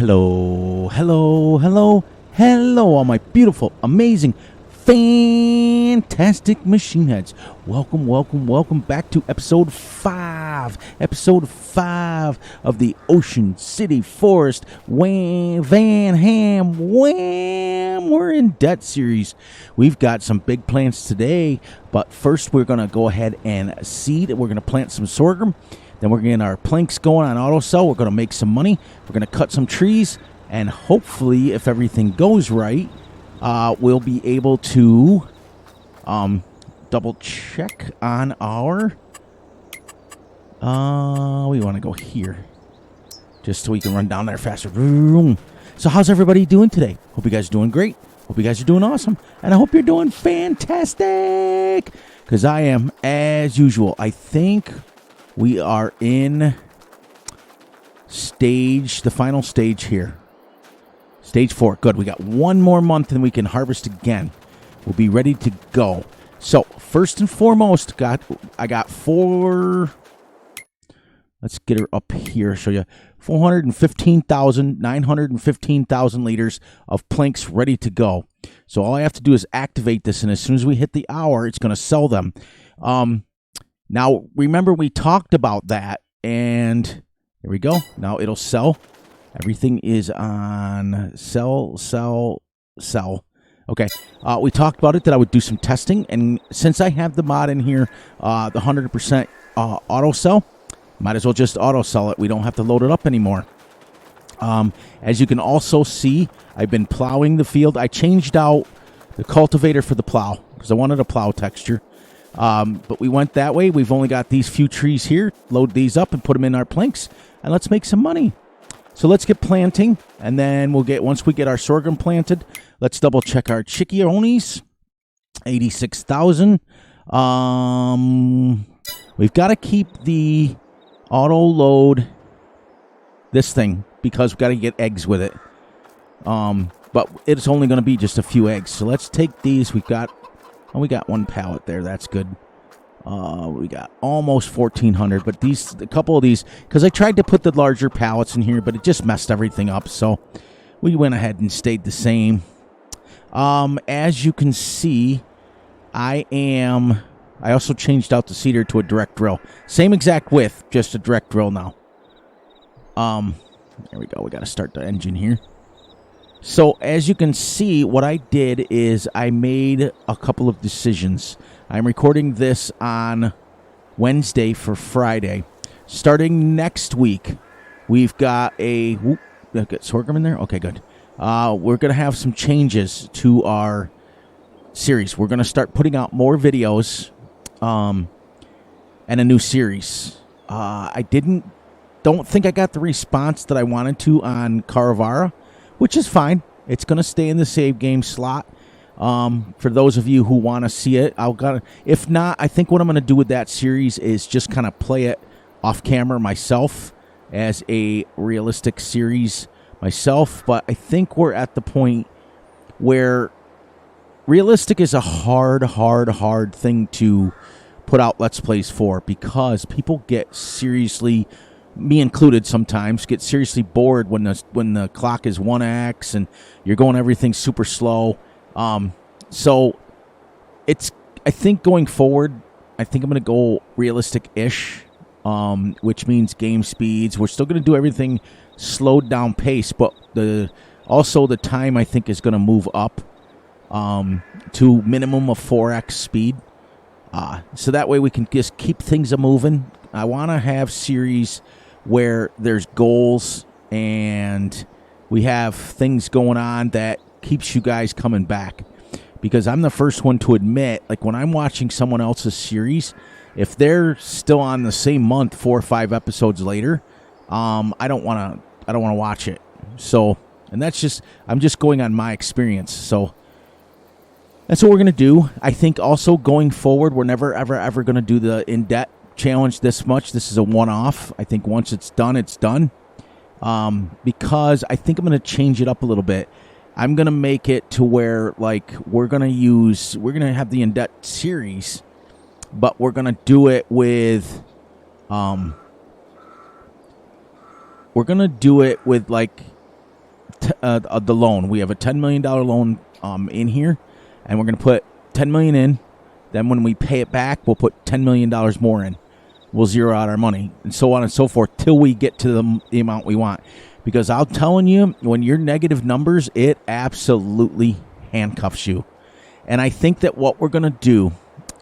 Hello, hello, hello, hello, all my beautiful, amazing, fantastic machine heads. Welcome, welcome, welcome back to episode 5 of the Ocean City Forest Wham, Van Ham Wham We're in Debt series. We've got some big plans today, but first we're going to go ahead and seed. We're going to plant some sorghum. Then we're getting our planks going on auto cell. We're going to make some money. We're going to cut some trees. And hopefully, if everything goes right, we'll be able to double check on our... we want to go here. Just so we can run down there faster. So how's everybody doing today? Hope you guys are doing great. Hope you guys are doing awesome. And I hope you're doing fantastic. Because I am, as usual. I think... we are in the final stage here. Stage 4. Good. We got one more month and we can harvest again. We'll be ready to go. So, first and foremost, I got 4... let's get her up here, show you. 915,000 liters of planks ready to go. So, all I have to do is activate this, and as soon as we hit the hour, it's going to sell them. Now, remember we talked about that, and here we go. Now it'll sell. Everything is on sell. Okay, we talked about it that I would do some testing, and since I have the mod in here, the 100% auto sell, might as well just auto sell it. We don't have to load it up anymore. As you can also see, I've been plowing the field. I changed out the cultivator for the plow because I wanted a plow texture. But we went that way. We've only got these few trees here. Load these up and put them in our planks, and let's make some money. So let's get planting, and then once we get our sorghum planted, let's double check our chickeronis. 86,000. We've got to keep the auto load this thing because we've got to get eggs with it. But it's only going to be just a few eggs. So let's take these. We got one pallet there. That's good. We got almost 1,400. But a couple of these, because I tried to put the larger pallets in here, but it just messed everything up. So we went ahead and stayed the same. As you can see, I also changed out the seeder to a direct drill. Same exact width, just a direct drill now. There we go. We got to start the engine here. So, as you can see, what I did is I made a couple of decisions. I'm recording this on Wednesday for Friday. Starting next week, we've got got sorghum in there? Okay, good. We're going to have some changes to our series. We're going to start putting out more videos and a new series. I don't think I got the response that I wanted to on Caravara, which is fine. It's going to stay in the save game slot. For those of you who want to see it, if not, I think what I'm going to do with that series is just kind of play it off camera myself as a realistic series myself. But I think we're at the point where realistic is a hard thing to put out Let's Plays for, because people get seriously, me included sometimes, get seriously bored when the clock is 1x and you're going everything super slow. So I think going forward, I think I'm going to go realistic-ish, which means game speeds. We're still going to do everything slowed down pace, but also the time I think is going to move up to minimum of 4x speed. So that way we can just keep things a-moving. I want to have series where there's goals and we have things going on that keeps you guys coming back. Because I'm the first one to admit, like when I'm watching someone else's series, if they're still on the same month 4 or 5 episodes later, I don't want to watch it. So, and I'm just going on my experience. So that's what we're going to do. I think also going forward, we're never, ever going to do the in-debt challenge this much. This is a one-off. I think once it's done, it's done. Because I think I'm going to change it up a little bit. I'm going to make it to where, like, we're going to have the in-debt series, but we're going to do it with, like, the loan. We have a $10 million loan in here, and we're going to put $10 million in. Then when we pay it back, we'll put $10 million more in. We'll zero out our money, and so on and so forth, till we get to the amount we want. Because I'm telling you, when you're negative numbers, it absolutely handcuffs you. And I think that what we're going to do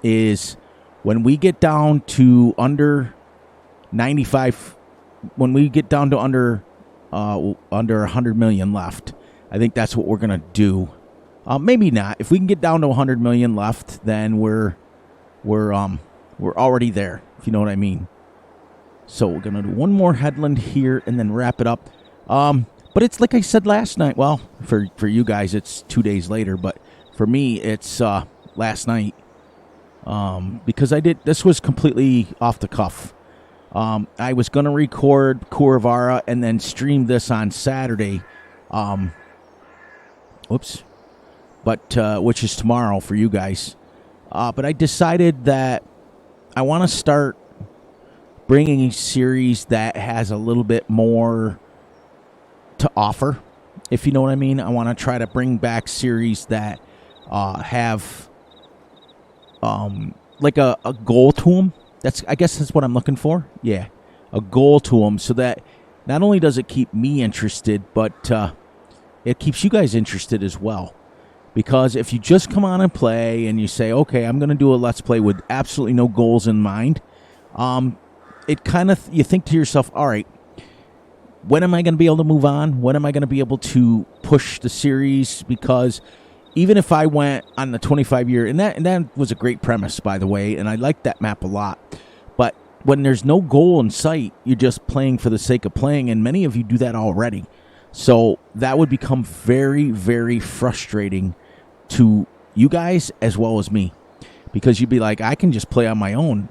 is when we get down to under 95, when we get down to under 100 million left, I think that's what we're going to do. Maybe not. If we can get down to 100 million left, then we're already there, if you know what I mean. So we're going to do one more headland here and then wrap it up. But it's like I said last night. Well, for you guys, it's 2 days later. But for me, it's last night. Because this was completely off the cuff. I was going to record Kuravara and then stream this on Saturday. Which is tomorrow for you guys. But I decided that I want to start bringing a series that has a little bit more to offer, if you know what I mean. I want to try to bring back series that have like a goal to them. I guess that's what I'm looking for. Yeah, a goal to them, so that not only does it keep me interested, but it keeps you guys interested as well. Because if you just come on and play and you say, okay, I'm going to do a Let's Play with absolutely no goals in mind, it kind of, you think to yourself, all right, when am I going to be able to move on? When am I going to be able to push the series? Because even if I went on the 25-year, and that was a great premise, by the way, and I like that map a lot. But when there's no goal in sight, you're just playing for the sake of playing, and many of you do that already. So that would become very, very frustrating to you guys as well as me. Because you'd be like, I can just play on my own.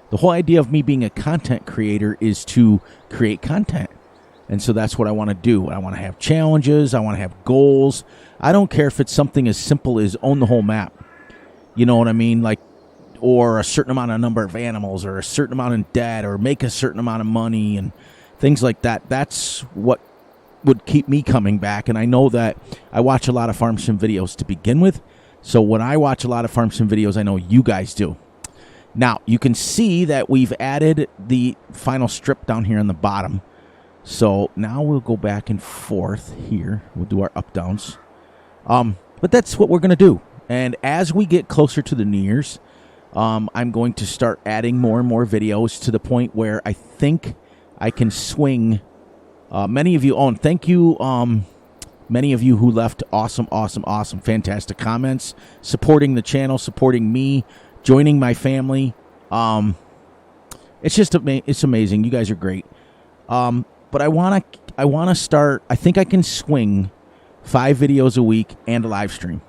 The whole idea of me being a content creator is to create content. And so that's what I want to do. I want to have challenges. I want to have goals. I don't care if it's something as simple as own the whole map. You know what I mean? Like, or a certain amount of number of animals, or a certain amount in debt, or make a certain amount of money and things like that. That's what would keep me coming back. And I know that I watch a lot of farm sim videos to begin with. So when I watch a lot of farm sim videos, I know you guys do. Now, you can see that we've added the final strip down here on the bottom. So now we'll go back and forth here. We'll do our up downs. But that's what we're going to do. And as we get closer to the New Year's, I'm going to start adding more and more videos to the point where I think I can swing many of you. And thank you, many of you who left awesome, fantastic comments, supporting the channel, supporting me, joining my family. It's just it's amazing. You guys are great. But I want to start. I think I can swing 5 videos a week and a live stream.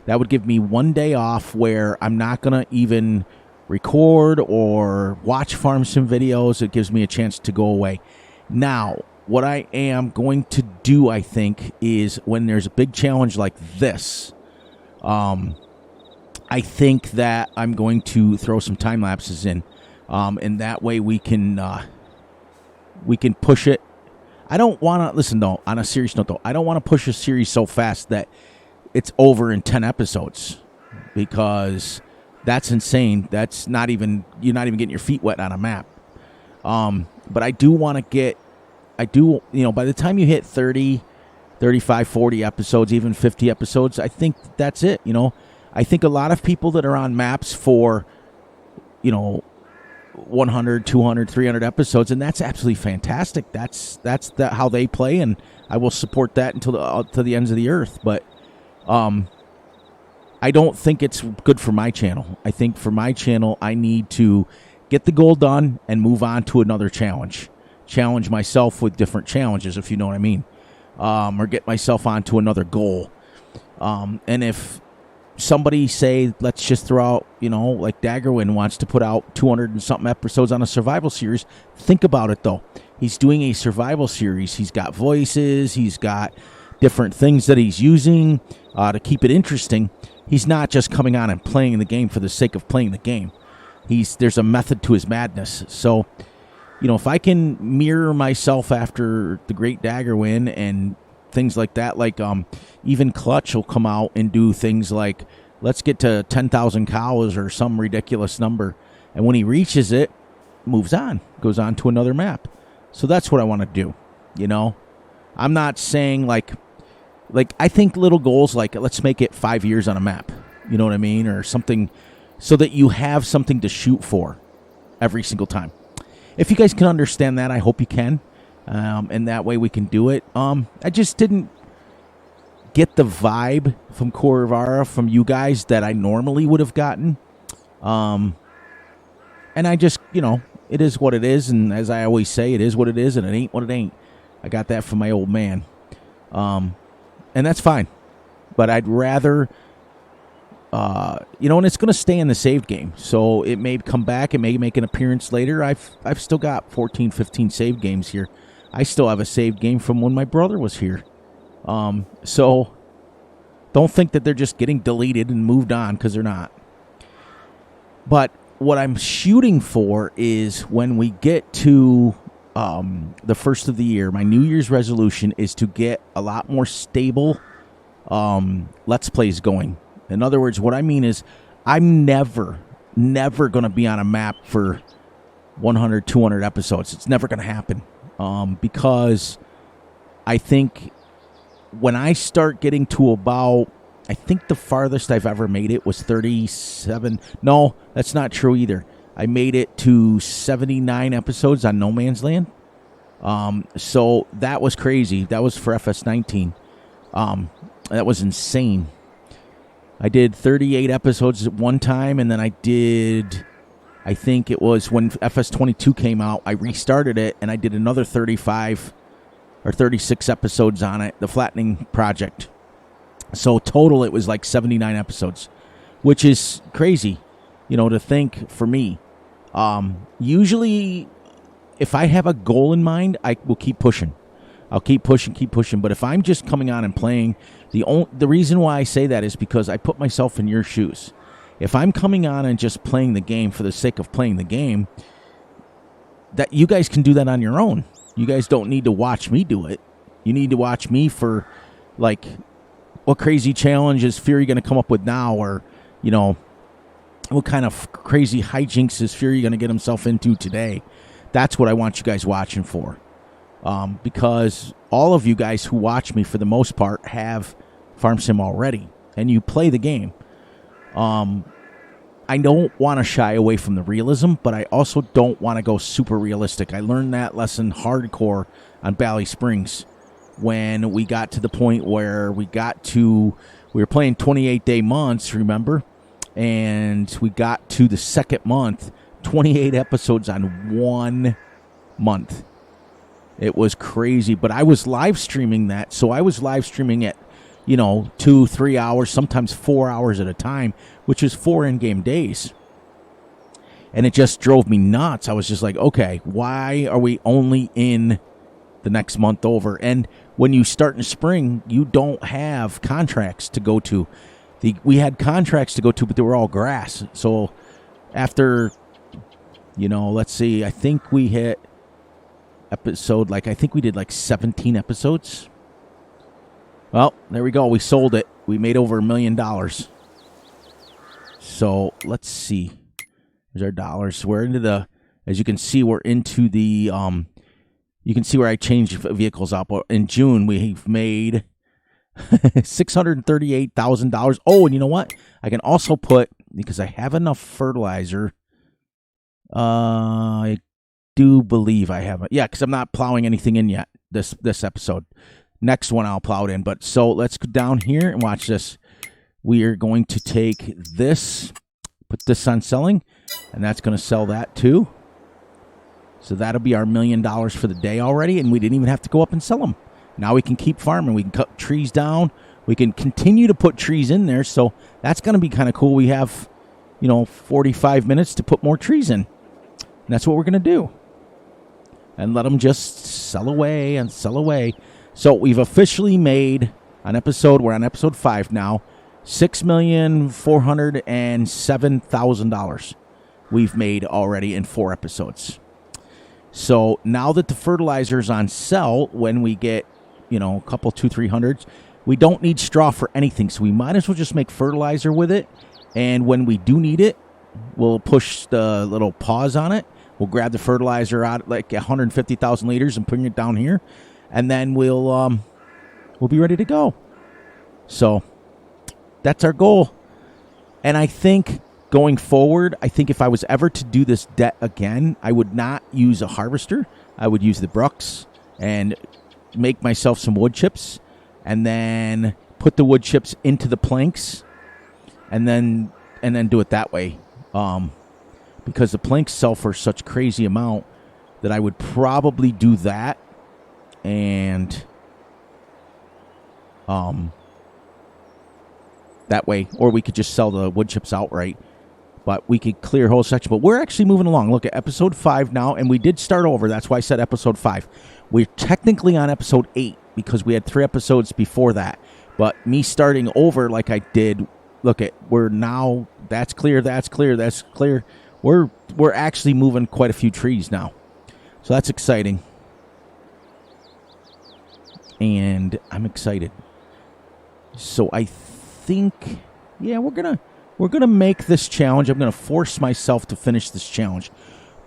That would give me one day off where I'm not going to even record or watch farm sim videos. It gives me a chance to go away. Now, what I am going to do, I think, is when there's a big challenge like this, I think that I'm going to throw some time lapses in, and that way we can push it. I don't want to, listen though, on a serious note though, I don't want to push a series so fast that it's over in 10 episodes, because that's insane. That's not even, you're not even getting your feet wet on a map. But I do want to by the time you hit 30, 35, 40 episodes, even 50 episodes, I think that's it. I think a lot of people that are on maps for, 100, 200, 300 episodes, and that's absolutely fantastic. That's how they play, and I will support that until to the ends of the earth. But I don't think it's good for my channel. I think for my channel, I need to get the goal done and move on to another challenge. Challenge myself with different challenges, if you know what I mean, or get myself onto another goal. And if somebody say, let's just throw out, like Daggerwin wants to put out 200 and something episodes on a survival series. Think about it though. He's doing a survival series. He's got voices. He's got different things that he's using to keep it interesting. He's not just coming on and playing the game for the sake of playing the game. There's a method to his madness. So, if I can mirror myself after the great Daggerwin and things like that. Like even Clutch will come out and do things like, let's get to 10,000 cows or some ridiculous number. And when he reaches it, moves on, goes on to another map. So that's what I want to do, you know? I'm not saying like I think little goals like let's make it 5 years on a map, you know what I mean? Or something so that you have something to shoot for every single time. If you guys can understand that, I hope you can. And that way we can do it. I just didn't get the vibe from Corvara from you guys that I normally would have gotten. And I just, you know, it is what it is. And as I always say, it is what it is and it ain't what it ain't. I got that from my old man. And that's fine. But I'd rather, you know, and it's going to stay in the saved game. So it may come back. It may make an appearance later. I've still got 14, 15 saved games here. I still have a saved game from when my brother was here. So don't think that they're just getting deleted and moved on, because they're not. But what I'm shooting for is when we get to the first of the year, my New Year's resolution is to get a lot more stable Let's Plays going. In other words, what I mean is I'm never going to be on a map for 100, 200 episodes. It's never going to happen. Because I think when I start getting to about, I think the farthest I've ever made it was 37. No, that's not true either. I made it to 79 episodes on No Man's Land. So that was crazy. That was for Fs19. That was insane. I did 38 episodes at one time, and then I think it was when Fs22 came out, I restarted it, and I did another 35 or 36 episodes on it, the Flattening Project. So total, it was like 79 episodes, which is crazy, you know, to think for me. Usually, if I have a goal in mind, I will keep pushing. I'll keep pushing. But if I'm just coming on and playing, the reason why I say that is because I put myself in your shoes. If I'm coming on and just playing the game for the sake of playing the game, that you guys can do that on your own. You guys don't need to watch me do it. You need to watch me for, like, what crazy challenge is Fury going to come up with now, or, you know, what kind of crazy hijinks is Fury going to get himself into today. That's what I want you guys watching for. Because all of you guys who watch me, for the most part, have Farm Sim already, and you play the game. I don't want to shy away from the realism, but I also don't want to go super realistic. I learned that lesson hardcore on Valley Springs when we got to the point where we were playing 28-day months, remember? And we got to the second month, 28 episodes on 1 month. It was crazy, but I was live streaming that, so I was live streaming at, 2-3 hours, sometimes 4 hours at a time, which is 4 in-game days. And it just drove me nuts. I was just like, okay, why are we only in the next month over? And when you start in spring, you don't have contracts to go to. We had contracts to go to, but they were all grass. So after, let's see, I think we hit episode, I think we did 17 episodes. Well, there we go. We sold it. We made over $1 million. So let's see. There's our dollars. We're into as you can see, we're into the, you can see where I changed vehicles up. In June, we've made $638,000. Oh, and you know what? I can also put, because I have enough fertilizer, I do believe I have it. Yeah, because I'm not plowing anything in yet this episode. Next one I'll plow it in. But so let's go down here and watch this. We are going to take this, put this on selling, and that's going to sell that too. So that'll be our $1 million for the day already, and we didn't even have to go up and sell them. Now we can keep farming. We can cut trees down. We can continue to put trees in there. So that's going to be kind of cool. We have, 45 minutes to put more trees in. And that's what we're going to do. And let them just sell away and sell away. So we've officially made we're on episode 5 now, $6,407,000 we've made already in 4 episodes. So now that the fertilizer's on sell, when we get a couple 200-300s. We don't need straw for anything, so we might as well just make fertilizer with it. And when we do need it, we'll push the little pause on it. We'll grab the fertilizer out like 150,000 liters and bring it down here, and then we'll be ready to go. So that's our goal. And I think going forward, if I was ever to do this debt again, I would not use a harvester. I would use the Brooks and make myself some wood chips, and then put the wood chips into the planks, and then do it that way. Because the planks sell for such crazy amount that I would probably do that, and that way, or we could just sell the wood chips outright. But we could clear a whole section. But we're actually moving along. Look at episode 5 now, and we did start over. That's why I said episode 5. We're technically on episode 8 because we had 3 episodes before that. But me starting over like I did, look at, we're now, that's clear, that's clear, that's clear. We're actually moving quite a few trees now. So that's exciting. And I'm excited. So I think, yeah, we're gonna make this challenge. I'm gonna force myself to finish this challenge.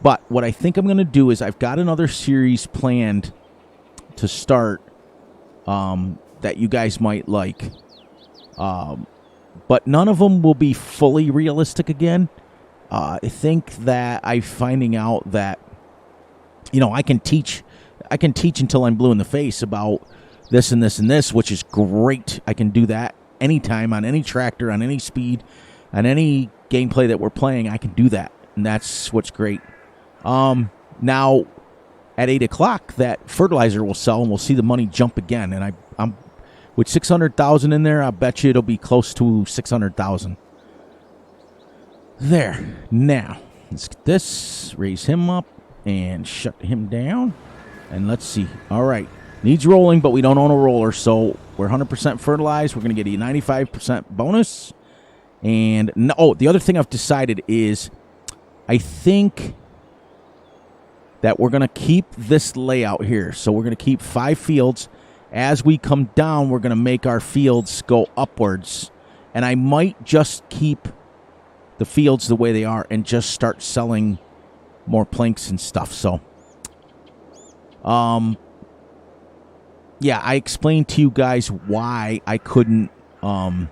But what I think I'm gonna do is I've got another series planned to start that you guys might like. But none of them will be fully realistic again. I think that I'm finding out that, I can teach until I'm blue in the face about this and this and this, which is great. I can do that anytime on any tractor, on any speed, on any gameplay that we're playing. I can do that, and that's what's great. Now, at 8 o'clock, that fertilizer will sell, and we'll see the money jump again. And I'm with 600,000 in there, I bet you it'll be close to 600,000. There. Now, let's get this, raise him up, and shut him down. And let's see. All right. Needs rolling, but we don't own a roller, so we're 100% fertilized. We're going to get a 95% bonus. And, the other thing I've decided is I think that we're going to keep this layout here. So we're going to keep 5 fields. As we come down, we're going to make our fields go upwards. And I might just keep the fields the way they are and just start selling more planks and stuff. So, yeah, I explained to you guys why I couldn't, why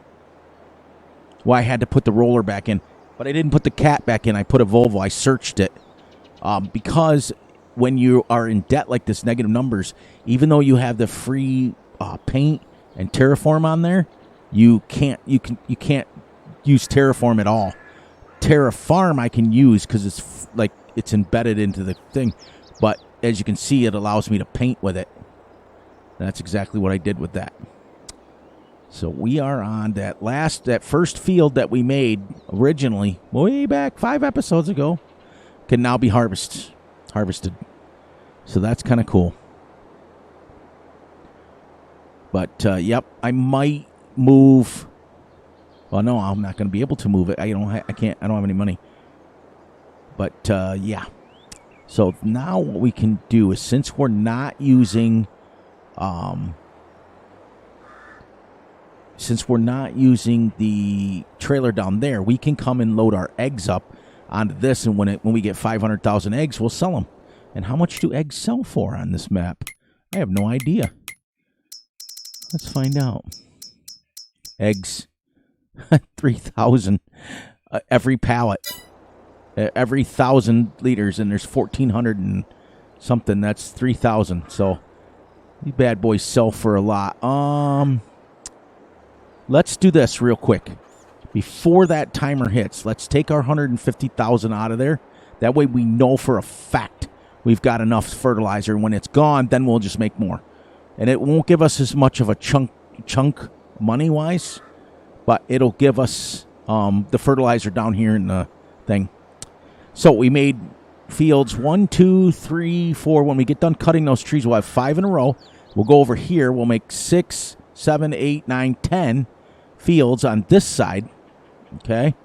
I had to put the roller back in. But I didn't put the cat back in. I put a Volvo. I searched it. Because when you are in debt like this, negative numbers, even though you have the free paint and Terraform on there, you can't use Terraform at all. Terraform I can use because it's embedded into the thing, but as you can see, it allows me to paint with it. That's exactly what I did with that. So we are on that first field that we made originally, way back 5 episodes ago, can now be harvested. So that's kind of cool. But yep, I might move. Well, no, I'm not going to be able to move it. I don't have any money. But yeah. So now what we can do is, since we're not using the trailer down there, we can come and load our eggs up onto this, and when we get 500,000 eggs, we'll sell them. And how much do eggs sell for on this map? I have no idea. Let's find out. Eggs. 3,000 every pallet. Every 1,000 liters, and there's 1,400 and something. That's 3,000. So these bad boys sell for a lot. Let's do this real quick. Before that timer hits, let's take our 150,000 out of there. That way we know for a fact we've got enough fertilizer. When it's gone, then we'll just make more. And it won't give us as much of a chunk money-wise, but it'll give us the fertilizer down here in the thing. So we made fields 1, 2, 3, 4. When we get done cutting those trees, we'll have 5 in a row. We'll go over here. We'll make 6, 7, 8, 9, 10 fields on this side. Okay.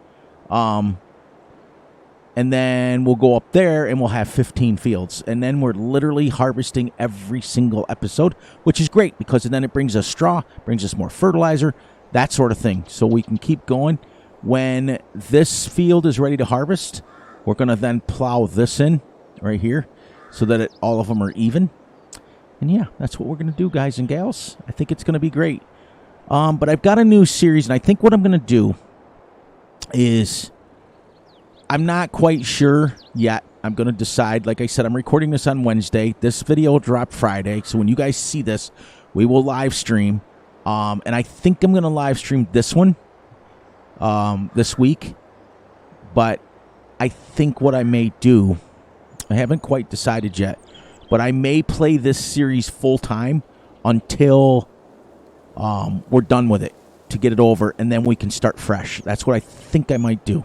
And then we'll go up there and we'll have 15 fields. And then we're literally harvesting every single episode, which is great because then it brings us straw, brings us more fertilizer, that sort of thing. So we can keep going. When this field is ready to harvest, we're going to then plow this in right here so that all of them are even. And yeah, that's what we're going to do, guys and gals. I think it's going to be great. But I've got a new series, and I think what I'm going to do is... I'm not quite sure yet. I'm going to decide. Like I said, I'm recording this on Wednesday. This video will drop Friday. So when you guys see this, we will live stream. And I think I'm going to live stream this one this week. But I think what I may do, I haven't quite decided yet, but I may play this series full time until we're done with it to get it over. And then we can start fresh. That's what I think I might do.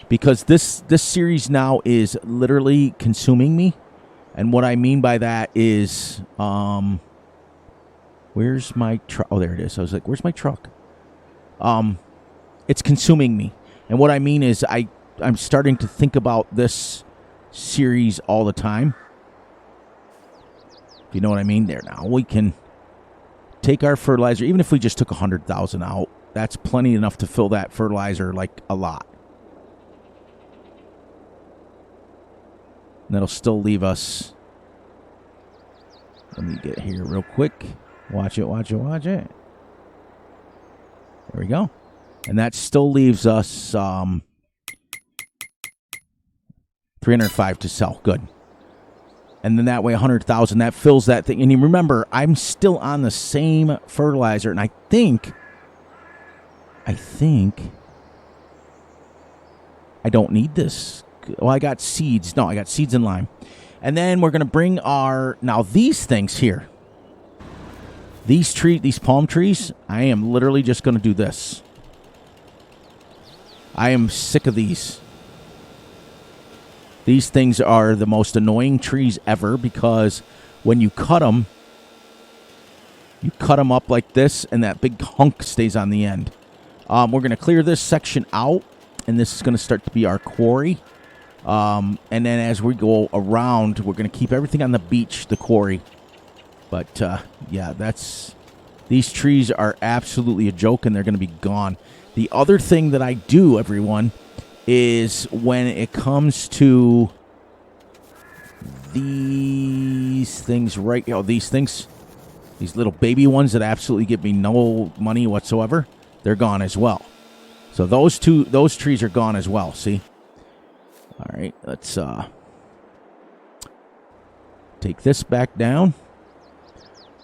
Because this series now is literally consuming me. And what I mean by that is, where's my truck? Oh, there it is. I was like, where's my truck? It's consuming me. And what I mean is I'm starting to think about this series all the time. If you know what I mean there now. We can take our fertilizer, even if we just took 100,000 out, that's plenty enough to fill that fertilizer like a lot. And that'll still leave us. Let me get here real quick. Watch it, watch it, watch it. There we go. And that still leaves us 305 to sell. Good. And then that way 100,000, that fills that thing. And you remember, I'm still on the same fertilizer. And I think I don't need this. Well, I got seeds. No, I got seeds and lime. And then we're going to bring now these things here. These palm trees, I am literally just going to do this. I am sick of these. These things are the most annoying trees ever because when you cut them up like this and that big hunk stays on the end. We're going to clear this section out and this is going to start to be our quarry. And then as we go around, we're going to keep everything on the beach, the quarry. But, yeah, these trees are absolutely a joke, and they're going to be gone. The other thing that I do, everyone, is when it comes to these things these little baby ones that absolutely give me no money whatsoever, they're gone as well. So those trees are gone as well, see? All right, let's take this back down.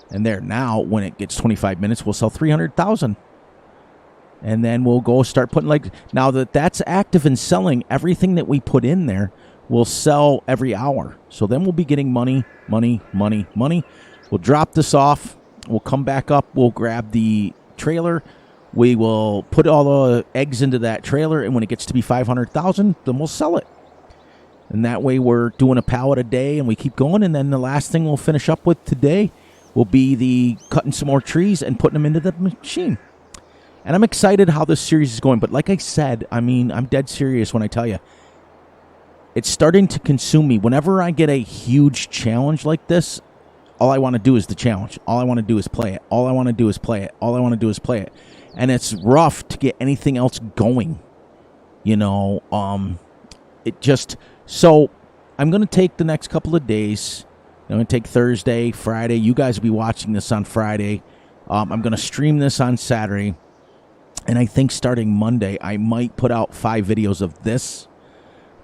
And there, now, when it gets 25 minutes, we'll sell 300,000. And then we'll go start putting, now that that's active and selling, everything that we put in there will sell every hour. So then we'll be getting money, money, money, money. We'll drop this off. We'll come back up. We'll grab the trailer. We will put all the eggs into that trailer. And when it gets to be 500,000, then we'll sell it. And that way we're doing a pallet a day and we keep going. And then the last thing we'll finish up with today will be the cutting some more trees and putting them into the machine. And I'm excited how this series is going. But like I said, I mean, I'm dead serious when I tell you. It's starting to consume me. Whenever I get a huge challenge like this, all I want to do is the challenge. All I want to do is play it. All I want to do is play it. All I want to do is play it. And it's rough to get anything else going. You know, it just... So, I'm going to take the next couple of days. I'm going to take Thursday, Friday. You guys will be watching this on Friday. I'm going to stream this on Saturday. And I think starting Monday, I might put out 5 videos of this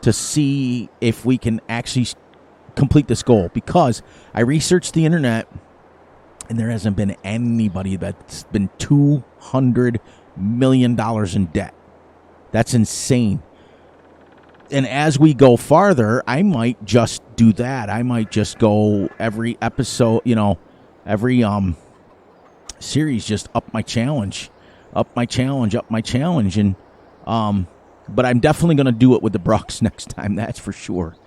to see if we can actually complete this goal. Because I researched the internet, and there hasn't been anybody that's been $200 million in debt. That's insane. And as we go farther, I might just do that. I might just go every episode, you know, every series, just up my challenge. And but I'm definitely going to do it with the Brucks next time. That's for sure.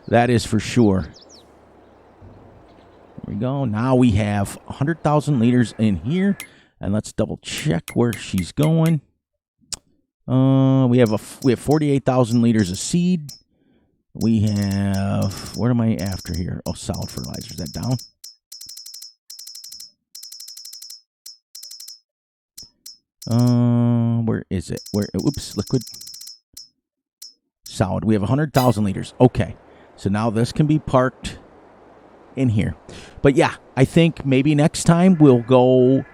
That is for sure. There we go. Now we have 100,000 liters in here. And let's double check where she's going. We have 48,000 liters of seed. We have, what am I after here? Oh, solid fertilizer. Is that down? Where is it? Oops, liquid. Solid. We have 100,000 liters. Okay. So now this can be parked in here. But yeah, I think maybe next time we'll go,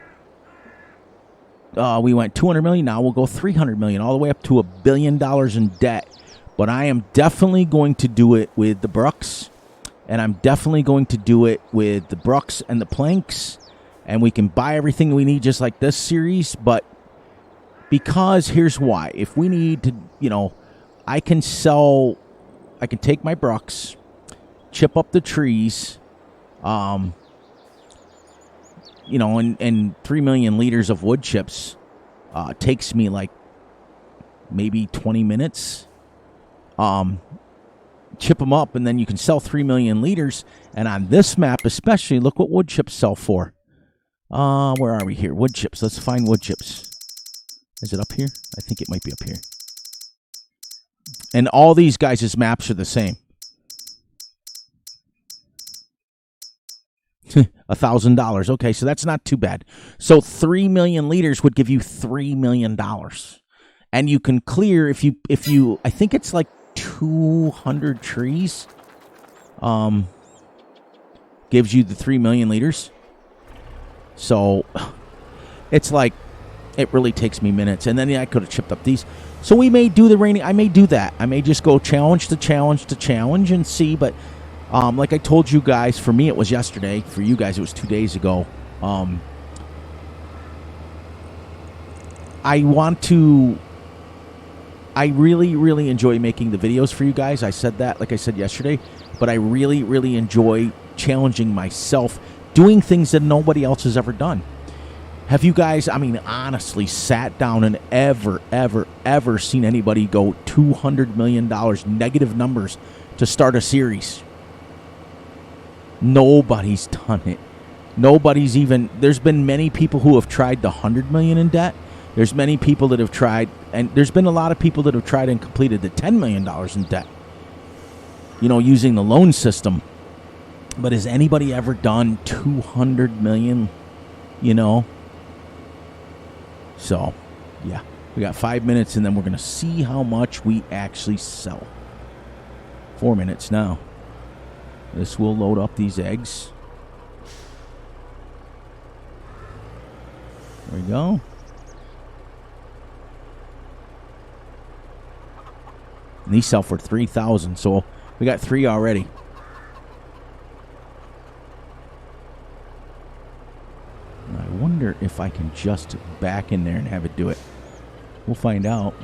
we went 200 million. Now we'll go 300 million, all the way up to $1 billion in debt. But I am definitely going to do it with the Brooks, and I'm definitely going to do it with the Brooks and the planks, and we can buy everything we need just like this series. But because here's why. If we need to, I can take my Brooks, chip up the trees, and 3 million liters of wood chips takes me like maybe 20 minutes. Chip them up, and then you can sell 3 million liters. And on this map especially, look what wood chips sell for. Where are we here? Wood chips. Let's find wood chips. Is it up here? I think it might be up here. And all these guys' maps are the same. $1,000. Okay, so that's not too bad. So 3 million liters would give you $3 million. And you can clear, if you I think it's like 200 trees, gives you the 3 million liters. So it's like, it really takes me minutes. And then I could have chipped up these. So we may do I may do that. I may just go challenge to challenge to challenge and see. But like I told you guys, for me it was yesterday. For you guys it was 2 days ago. I really, really enjoy making the videos for you guys. I said that, like I said yesterday, but I really, really enjoy challenging myself, doing things that nobody else has ever done. Have you guys, honestly, sat down and ever seen anybody go $200 million negative numbers to start a series? Nobody's done it. There's been many people who have tried the 100 million in debt. There's many people that have tried, and there's been a lot of people that have tried and completed the $10 million in debt, using the loan system. But has anybody ever done 200 million, So, yeah, we got 5 minutes, and then we're going to see how much we actually sell. 4 minutes now. This will load up these eggs. There we go. And these sell for 3,000, so we got 3 already. I wonder if I can just back in there and have it do it. We'll find out.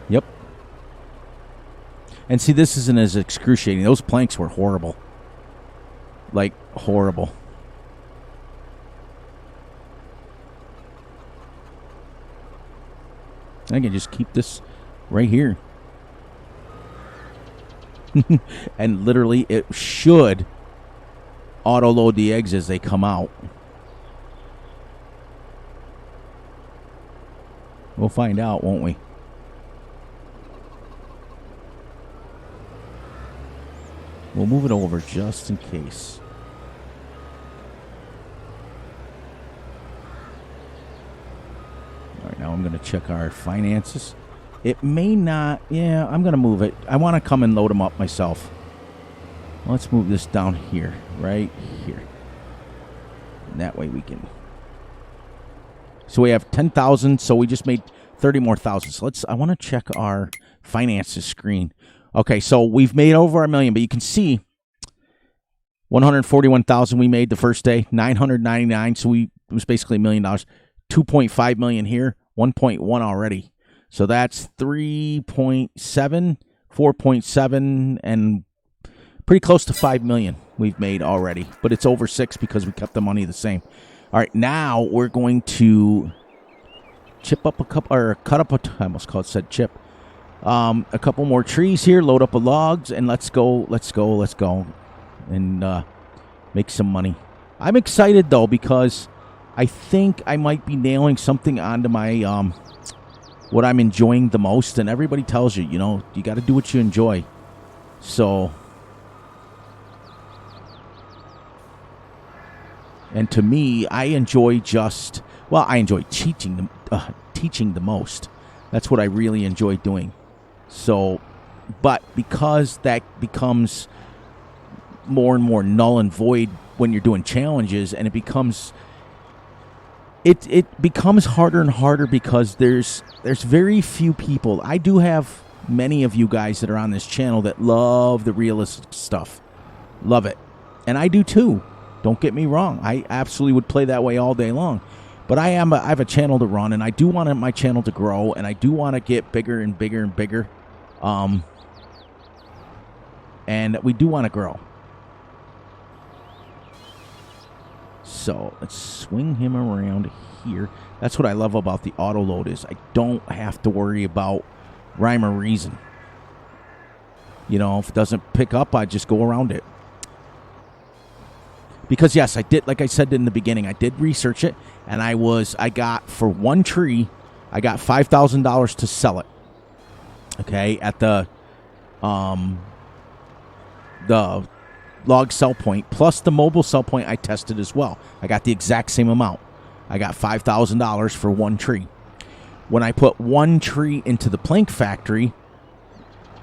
Yep. And see, this isn't as excruciating. Those planks were horrible. Like, horrible. I can just keep this right here. And literally, it should auto-load the eggs as they come out. We'll find out, won't we? We'll move it over just in case. All right, now I'm going to check our finances. It may not. Yeah, I'm going to move it. I want to come and load them up myself. Let's move this down here, right here. And that way we can. So we have 10,000. So we just made 30 more thousand. So I want to check our finances screen. Okay, so we've made over $1 million, but you can see 141,000 we made the first day, 999. So it was basically $1 million. 2.5 million here, 1.1 already. So that's 3.7, 4.7, and pretty close to 5 million we've made already. But it's over 6 because we kept the money the same. All right, now we're going to chip up a couple, or cut up I almost said chip. A couple more trees here, load up the logs, and let's go, and make some money. I'm excited, though, because I think I might be nailing something onto my what I'm enjoying the most, and everybody tells you, you know, you got to do what you enjoy. So, and to me, I enjoy I enjoy teaching the most. That's what I really enjoy doing. So, but because that becomes more and more null and void when you're doing challenges, and it becomes harder and harder because there's very few people. I do have many of you guys that are on this channel that love the realistic stuff. Love it. And I do too. Don't get me wrong. I absolutely would play that way all day long. But I have a channel to run, and I do want my channel to grow, and I do want to get bigger and bigger and bigger. And we do want to grow. So let's swing him around here. That's what I love about the auto load is I don't have to worry about rhyme or reason. You know, if it doesn't pick up, I just go around it. Because yes, I did, like I said in the beginning, I did research it, and I got for one tree, I got $5,000 to sell it. Okay, at the log sell point plus the mobile sell point I tested as well. I got the exact same amount. I got $5,000 for one tree. When I put one tree into the plank factory,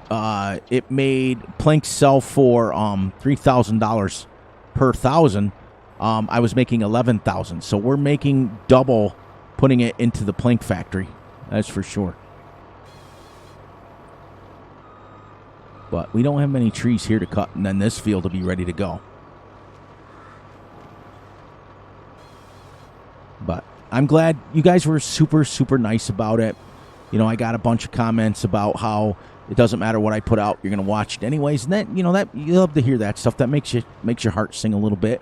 it made planks sell for $3,000 per thousand. I was making $11,000. So we're making double putting it into the plank factory. That's for sure. But we don't have many trees here to cut, and then this field will be ready to go. But I'm glad you guys were super, super nice about it. You know, I got a bunch of comments about how it doesn't matter what I put out, you're going to watch it anyways. And that, you know, that you love to hear that stuff. That makes your heart sing a little bit.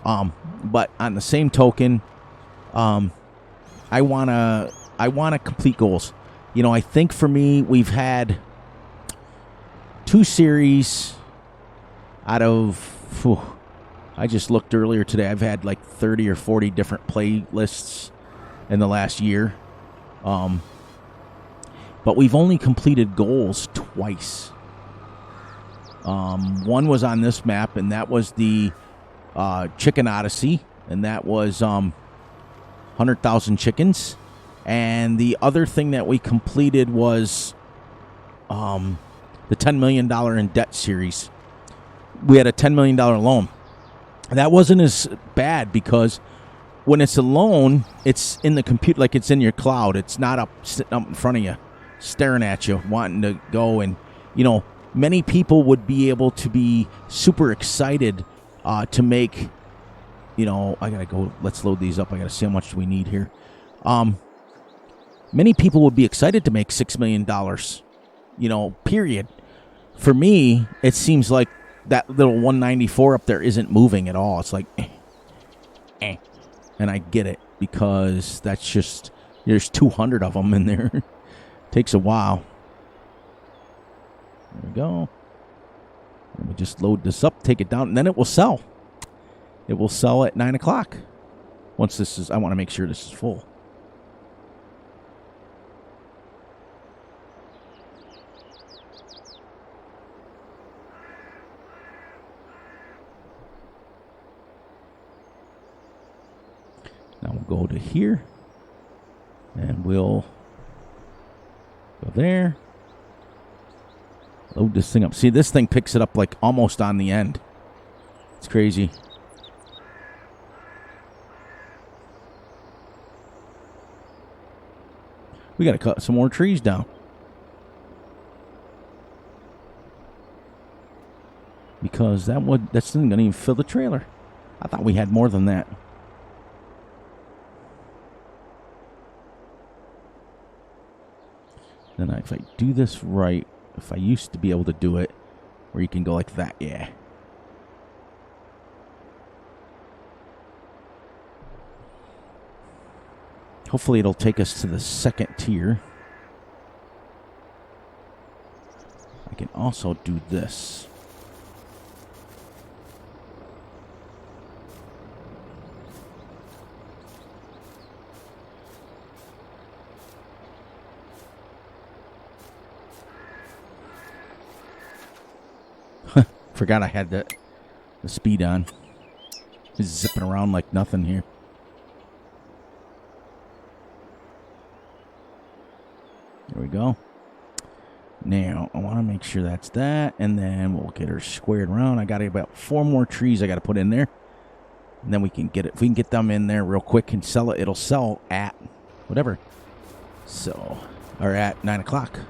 But on the same token, I wanna complete goals. You know, I think for me, we've had 2 series out of, I just looked earlier today, I've had like 30 or 40 different playlists in the last year. But we've only completed goals twice. One was on this map, and that was the Chicken Odyssey, and that was 100,000 chickens. And the other thing that we completed was the $10 million in debt series. We had a $10 million loan. That wasn't as bad because when it's a loan, it's in the computer, like it's in your cloud. It's not sitting up in front of you, staring at you, wanting to go. And, you know, many people would be able to be super excited to make, you know, I got to go, let's load these up. I got to see how much we need here. Many people would be excited to make $6 million, you know, period. For me, it seems like that little 194 up there isn't moving at all. It's like, And I get it because that's just, there's 200 of them in there. Takes a while. There we go. Let me just load this up, take it down, and then it will sell. It will sell at 9 o'clock. Once this is, I want to make sure this is full. Now we'll go to here, and we'll go there. Load this thing up. See, this thing picks it up like almost on the end. It's crazy. We got to cut some more trees down. Because that's not going to even fill the trailer. I thought we had more than that. Then if I do this right, if I used to be able to do it, where you can go like that, yeah. Hopefully it'll take us to the second tier. I can also do this. Forgot I had the speed on. Just zipping around like nothing here. There we go. Now, I want to make sure that's that, and then we'll get her squared around. I got about 4 more trees I got to put in there. And then we can get it. If we can get them in there real quick and sell it, it'll sell at whatever. So, or at 9 o'clock.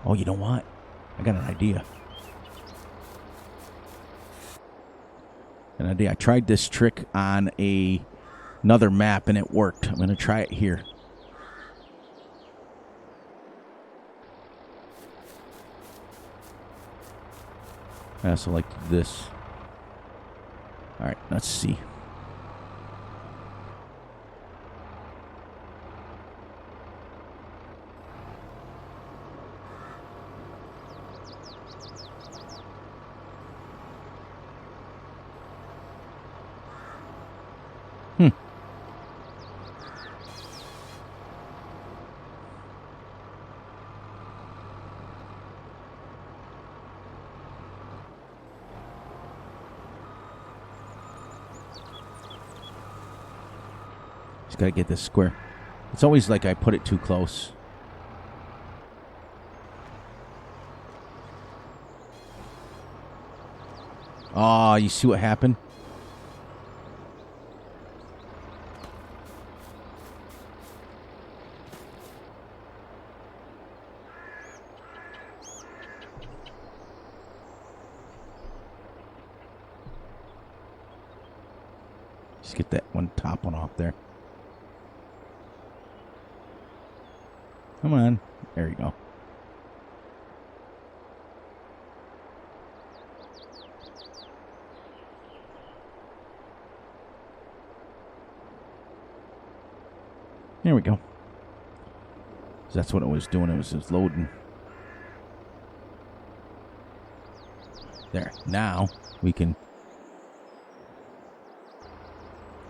Oh, you know what? I got an idea. I tried this trick on another map, and it worked. I'm going to try it here. I also like this. All right, let's see. Just got to get this square. It's always like I put it too close. Oh, you see what happened? Just get that top one off there. Come on. There you go. There we go. So that's what it was doing. It was just loading. There. Now we can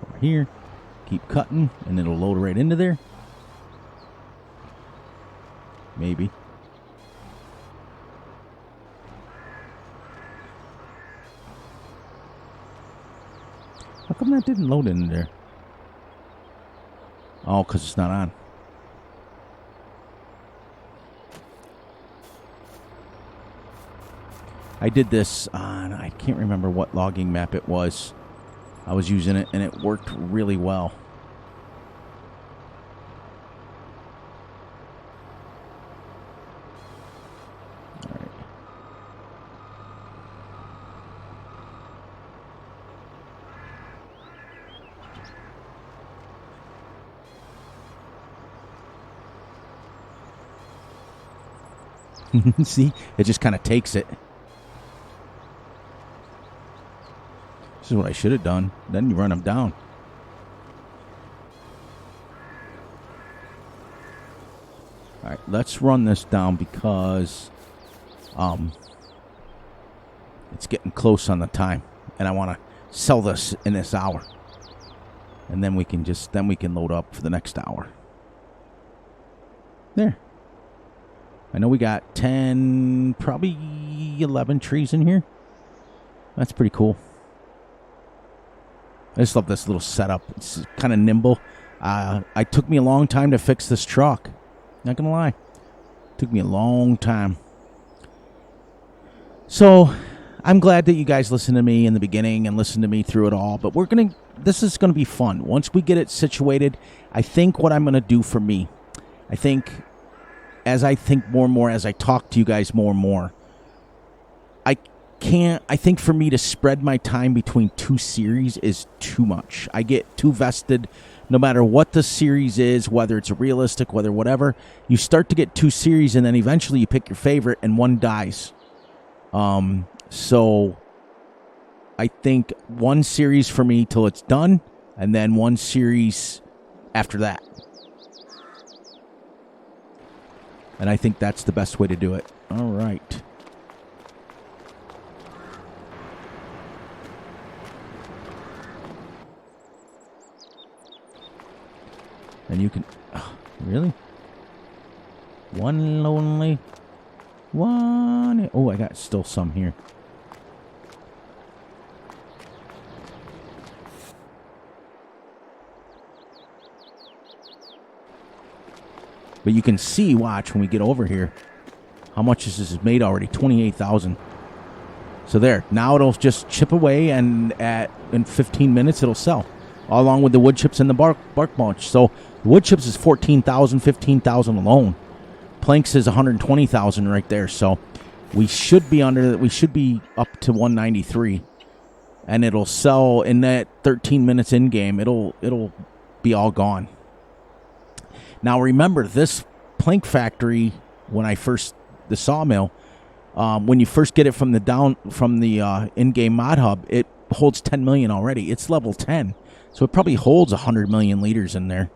over here keep cutting, and it'll load right into there. Maybe. How come that didn't load in there? Oh, because it's not on. I did this on, I can't remember what logging map it was. I was using it, and it worked really well. See? It just kind of takes it. This is what I should have done. Then you run them down. Alright, let's run this down because it's getting close on the time. And I want to sell this in this hour. And then we can load up for the next hour. There. I know we got 10, probably 11 trees in here. That's pretty cool. I just love this little setup. It's kind of nimble. It took me a long time to fix this truck. Not going to lie. It took me a long time. So, I'm glad that you guys listened to me in the beginning and listened to me through it all. But this is going to be fun. Once we get it situated, I think what I'm going to do for me, as I think more and more, as I talk to you guys more and more, I think for me to spread my time between 2 series is too much. I get too vested no matter what the series is, whether it's realistic, whether whatever. You start to get 2 series, and then eventually you pick your favorite, and one dies. So I think 1 series for me till it's done, and then 1 series after that. And I think that's the best way to do it. All right. And you can... Oh, really? One lonely. One. Oh, I got still some here. But you can see, watch, when we get over here, how much this is made already. 28,000. So there. Now it'll just chip away, and in 15 minutes it'll sell, along with the wood chips and the bark mulch. So the wood chips is 14,000, 15,000 alone. Planks is 120,000 right there. So we should be up to 193, and it'll sell in that 13 minutes in game. It'll be all gone. Now remember, this plank factory, the sawmill, when you first get it from the in-game mod hub, it holds 10 million already. It's level 10, so it probably holds 100 million liters in there.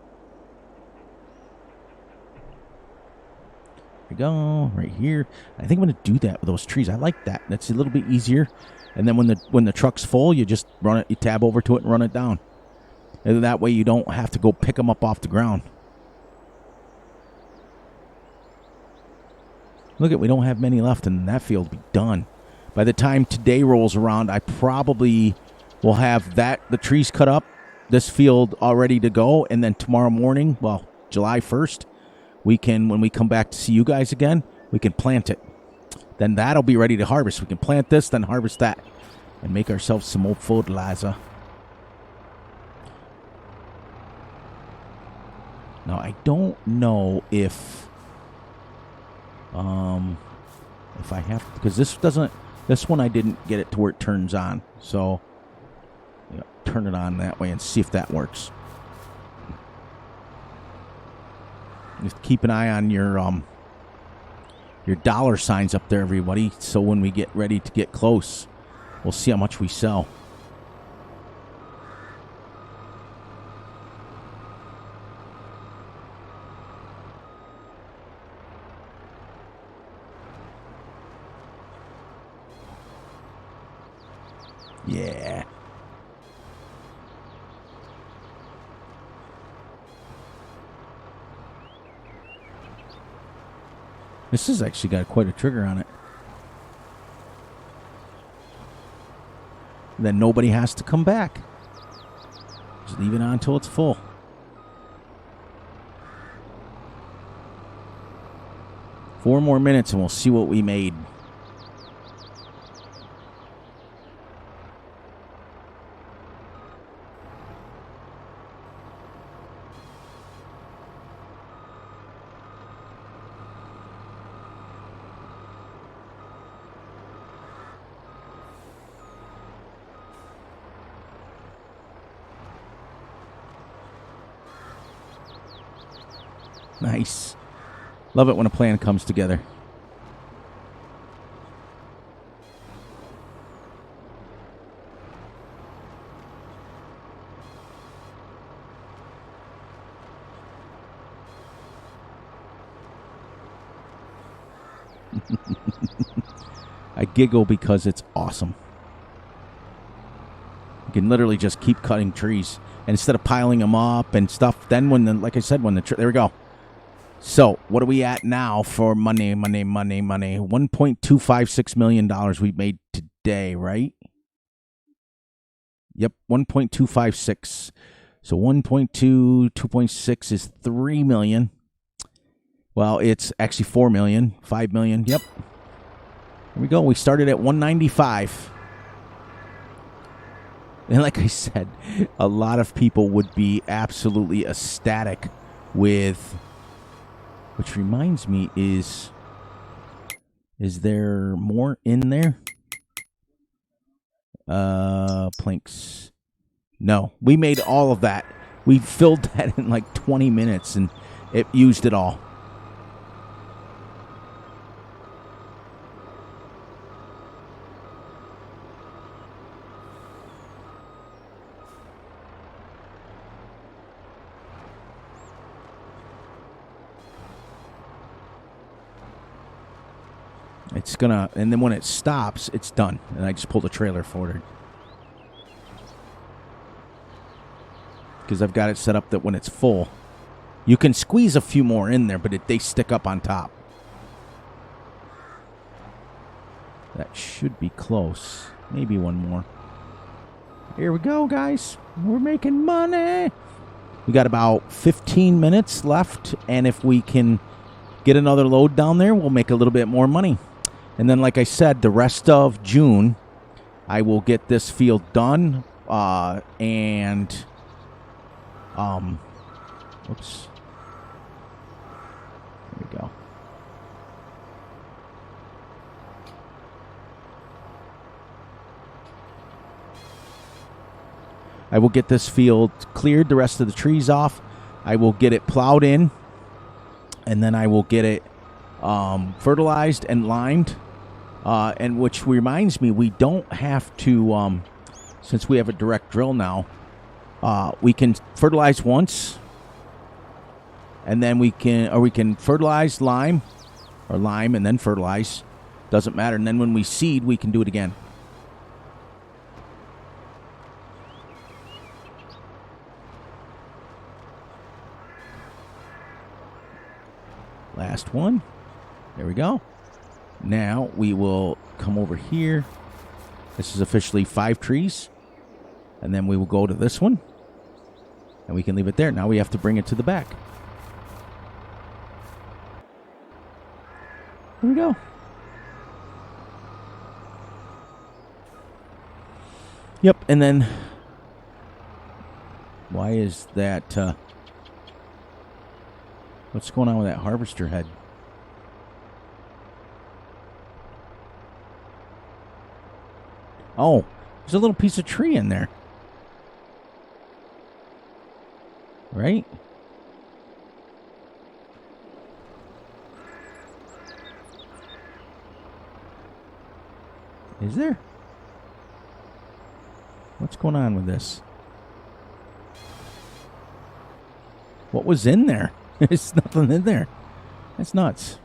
There we go, right here. I think I'm going to do that with those trees. I like that. That's a little bit easier. And then when the truck's full, you just run it. You tab over to it and run it down. And that way you don't have to go pick them up off the ground. Look we don't have many left, and that field will be done. By the time today rolls around, I probably will have the trees cut up, this field all ready to go, and then tomorrow morning, well, July 1st, when we come back to see you guys again, we can plant it. Then that'll be ready to harvest. We can plant this, then harvest that, and make ourselves some old fertilizer. Now, I don't know if I have, because this one I didn't get it to where it turns on, so turn it on that way and see if that works. Just keep an eye on your dollar signs up there, everybody, so when we get ready to get close, we'll see how much we sell. Yeah. This has actually got quite a trigger on it. Then nobody has to come back. Just leave it on until it's full. Four more minutes and we'll see what we made. Nice. Love it when a plan comes together. I giggle because it's awesome. You can literally just keep cutting trees, and instead of piling them up and stuff, then like I said, there we go. So, what are we at now for money? $1.256 million we made today, right? Yep, 1.256. So 1.2, 2.6 is 3 million. Well, it's actually 4 million, 5 million. Yep. Here we go. We started at 195. And like I said, a lot of people would be absolutely ecstatic with... Which reminds me, is there more in there? Planks. No, we made all of that. We filled that in like 20 minutes and it used it all. It's gonna, and then when it stops, it's done. And I just pull the trailer forward. Because I've got it set up that when it's full, You can squeeze a few more in there, but they stick up on top. That should be close. Maybe one more. Here we go, guys. We're making money. We got about 15 minutes left, and if we can get another load down there, we'll make a little bit more money. And then, like I said, the rest of June, I will get this field done, oops. There we go. I will get this field cleared, the rest of the trees off. I will get it plowed in, and then I will get it fertilized and limed. And which reminds me, we don't have to, since we have a direct drill now, we can fertilize once, and then we can fertilize, lime, or lime and then fertilize. Doesn't matter. And then when we seed, we can do it again. Last one. There we go. Now we will come over here. This is officially 5 trees. And then we will go to this one. And we can leave it there. Now we have to bring it to the back. Here we go. Yep, and then why is that what's going on with that harvester head? Oh, there's a little piece of tree in there. Right? Is there? What's going on with this? What was in there? There's nothing in there. That's nuts.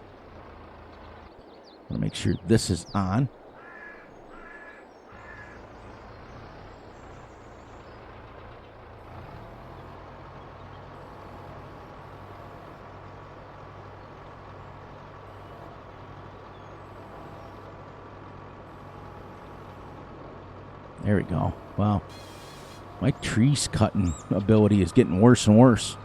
I want to make sure this is on. There we go. Wow. My trees cutting ability is getting worse and worse.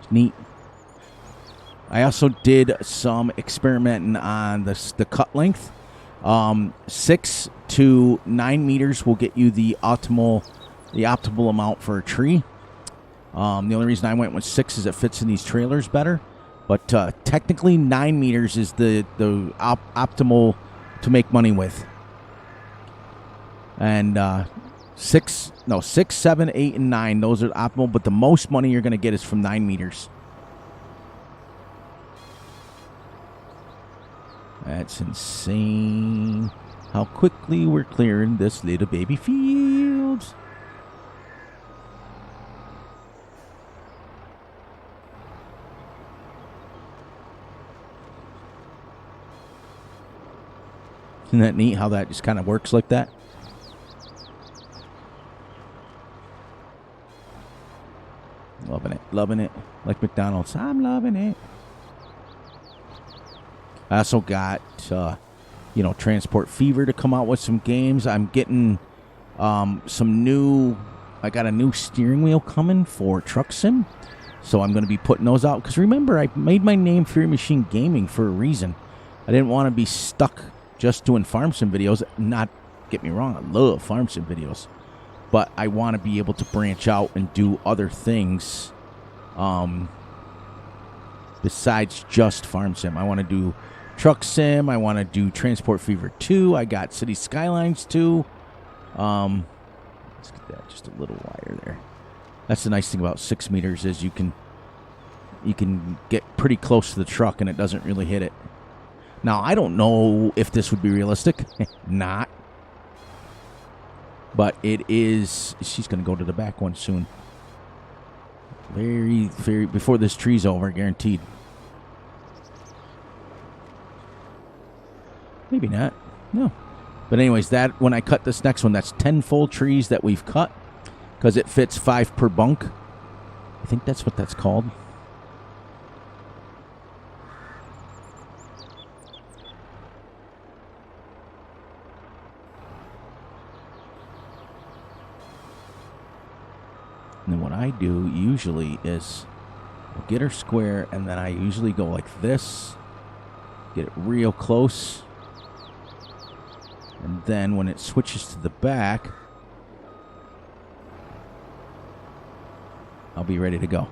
Neat. I also did some experimenting on the cut length. 6 to 9 meters will get you the optimal amount for a tree. The only reason I went with 6 is it fits in these trailers better. But technically 9 meters is the optimal to make money with. And 6, 7, 8, and 9, those are optimal. But the most money you're going to get is from 9 meters. That's insane. How quickly we're clearing this little baby field. Isn't that neat how that just kind of works like that? Loving it. Loving it. Like McDonald's. I'm loving it. I also got, Transport Fever to come out with some games. I'm getting I got a new steering wheel coming for Truck Sim. So I'm going to be putting those out. Because remember, I made my name Fury Machine Gaming for a reason. I didn't want to be stuck just doing Farm Sim videos. Not, get me wrong, I love Farm Sim videos. But I want to be able to branch out and do other things besides just Farm Sim. I want to do Truck Sim. I want to do Transport Fever 2. I got City Skylines 2. Let's get that just a little wider there. That's the nice thing about 6 meters is you can get pretty close to the truck and it doesn't really hit it. Now, I don't know if this would be realistic. Not. But it is. She's going to go to the back one soon. Very, very, before this tree's over, guaranteed. Maybe not. No. But anyways, that when I cut this next one, that's 10 full trees that we've cut because it fits 5 per bunk. I think that's what that's called. And then what I do usually is I'll get her square, and then I usually go like this, get it real close, and then when it switches to the back, I'll be ready to go.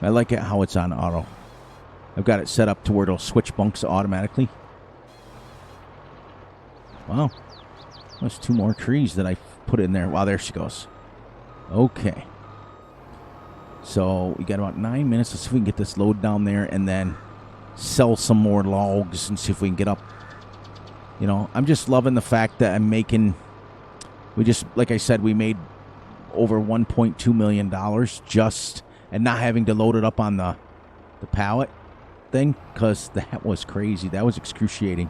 I like it how it's on auto. I've got it set up to where it'll switch bunks automatically. Wow. There's 2 more trees that I put in there. Wow, there she goes. Okay. So we got about 9 minutes. Let's see if we can get this load down there and then sell some more logs and see if we can get up. You know, I'm just loving the fact that I'm making... like I said, we made over $1.2 million just... and not having to load it up on the pallet thing, because that was crazy. That was excruciating.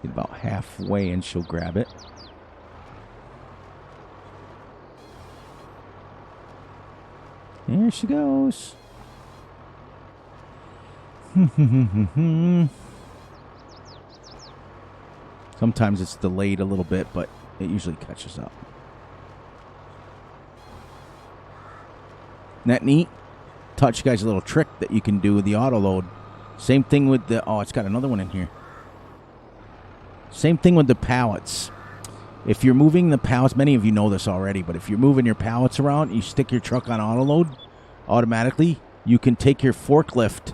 Get about halfway and she'll grab it. There she goes. Sometimes it's delayed a little bit, but it usually catches up. Isn't that neat? Taught you guys a little trick that you can do with the auto load. Same thing with the... oh, it's got another one in here. Same thing with the pallets. If you're moving the pallets, many of you know this already, but if you're moving your pallets around, you stick your truck on auto load automatically, you can take your forklift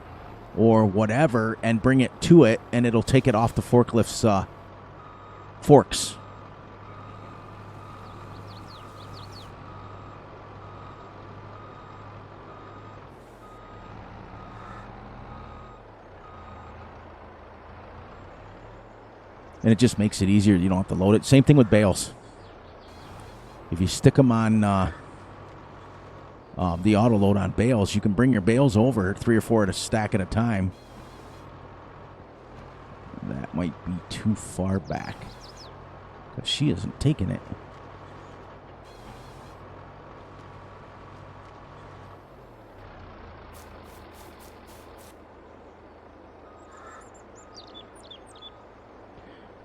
or whatever and bring it to it, and it'll take it off the forklift's forks. And it just makes it easier. You don't have to load it. Same thing with bales. If you stick them on the auto load on bales, you can bring your bales over 3 or 4 at a stack at a time. That might be too far back because she isn't taking it.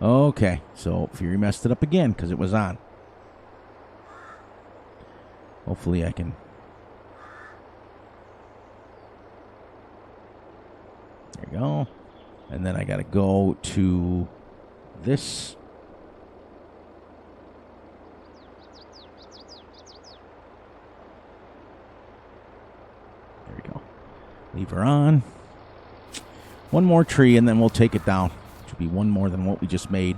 Okay, so Fury messed it up again because it was on. Hopefully I can... there you go. And then I got to go to this. There we go. Leave her on. One more tree and then we'll take it down. Should be one more than what we just made.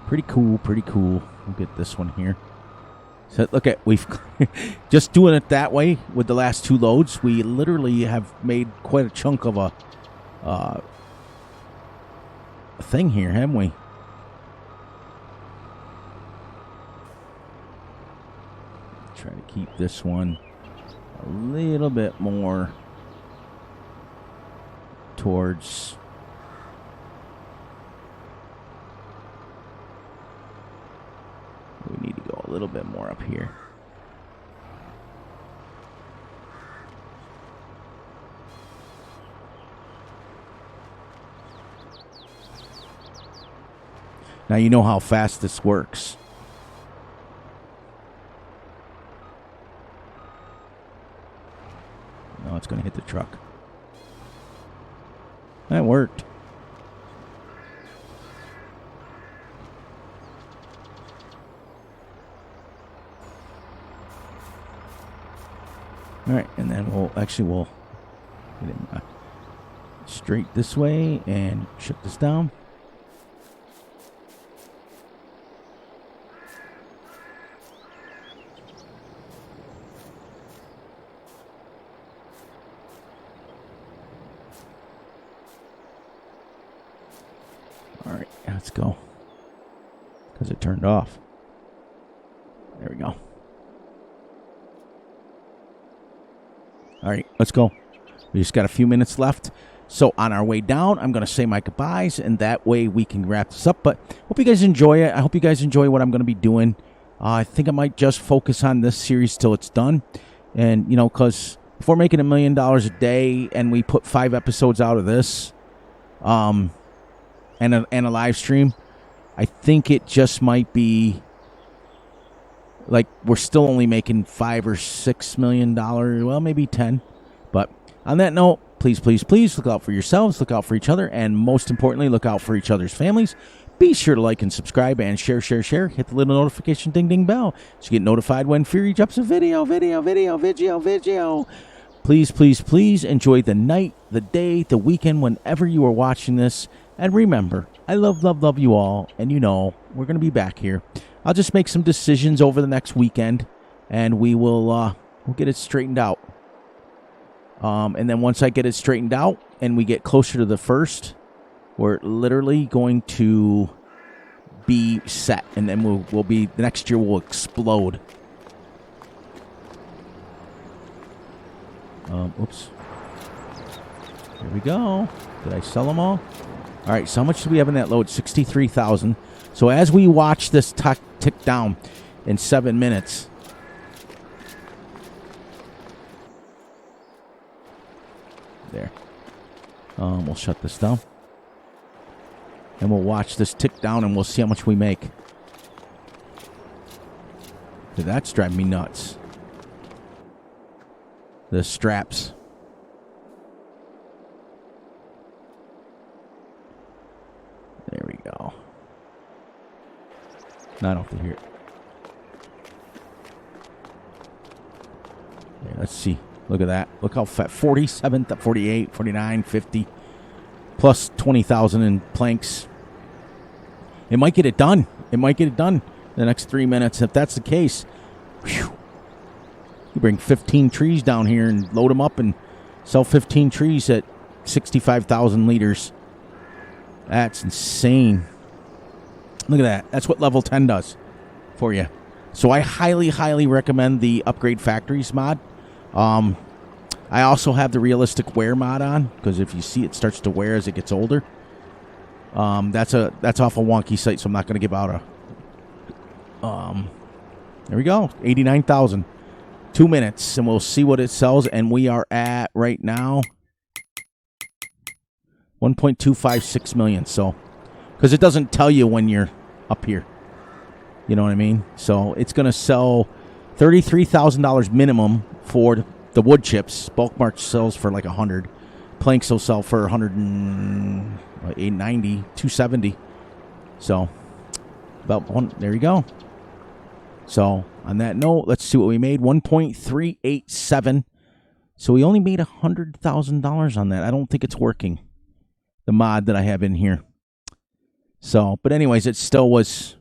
Pretty cool, pretty cool. We'll get this one here. So look at, we've just doing it that way with the last 2 loads. We literally have made quite a chunk of a thing here, haven't we? Try to keep this one a little bit more towards... we need to go a little bit more up here. Now you know how fast this works. No, it's going to hit the truck. That worked. All right, and then we'll get him straight this way and shut this down. All right, let's go. Because it turned off. There we go. All right, let's go. We just got a few minutes left. So on our way down, I'm going to say my goodbyes, and that way we can wrap this up. But hope you guys enjoy it. I hope you guys enjoy what I'm going to be doing. I think I might just focus on this series till it's done. And, you know, because if we're making $1 million a day and we put 5 episodes out of this and a live stream, I think it just might be like we're still only making $5 or $6 million. Well, maybe 10. But on that note, please, please, please look out for yourselves, look out for each other, and most importantly, look out for each other's families. Be sure to like and subscribe and share. Hit the little notification ding bell so you get notified when Fury drops a video. Please, please, please enjoy the night, the day, the weekend, whenever you are watching this. And remember, I love you all, and you know we're going to be back here. I'll just make some decisions over the next weekend, and we'll get it straightened out. And then once I get it straightened out and we get closer to the first, we're literally going to be set. And then we'll be, the next year will explode. Oops. Here we go. Did I sell them all? All right, so how much do we have in that load? 63,000. So as we watch this tick down in 7 minutes, there. We'll shut this down. And we'll watch this tick down and we'll see how much we make. Dude, that's driving me nuts. The straps. There we go. Not off to here. Okay, let's see. Look at that. Look how fat. 47, 48, 49, 50. Plus 20,000 in planks. It might get it done. It might get it done in the next 3 minutes. If that's the case, whew, you bring 15 trees down here and load them up and sell 15 trees at 65,000 liters. That's insane. Look at that. That's what level 10 does for you. So I highly recommend the Upgrade Factories mod. I also have the realistic wear mod on because if you see it starts to wear as it gets older. That's off a wonky site, so I'm not going to give out a. There we go, 89,000. 2 minutes, and we'll see what it sells. And we are at right now 1.256 million. So, because it doesn't tell you when you're up here. You know what I mean? So it's going to sell $33,000 minimum for the wood chips. Bulk mark sells for like 100. Planks will sell for 190, 270. So about one. There you go. So on that note, let's see what we made. 1.387. So we only made $100,000 on that. I don't think it's working. The mod that I have in here. So, but anyways, it still was.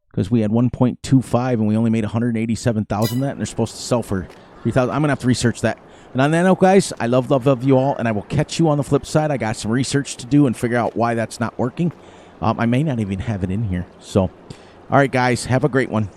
Because we had 1.25 and we only made 187,000 of that, and they're supposed to sell for 3,000. I'm going to have to research that. And on that note, guys, I love you all, and I will catch you on the flip side. I got some research to do and figure out why that's not working. I may not even have it in here. So, all right, guys, have a great one.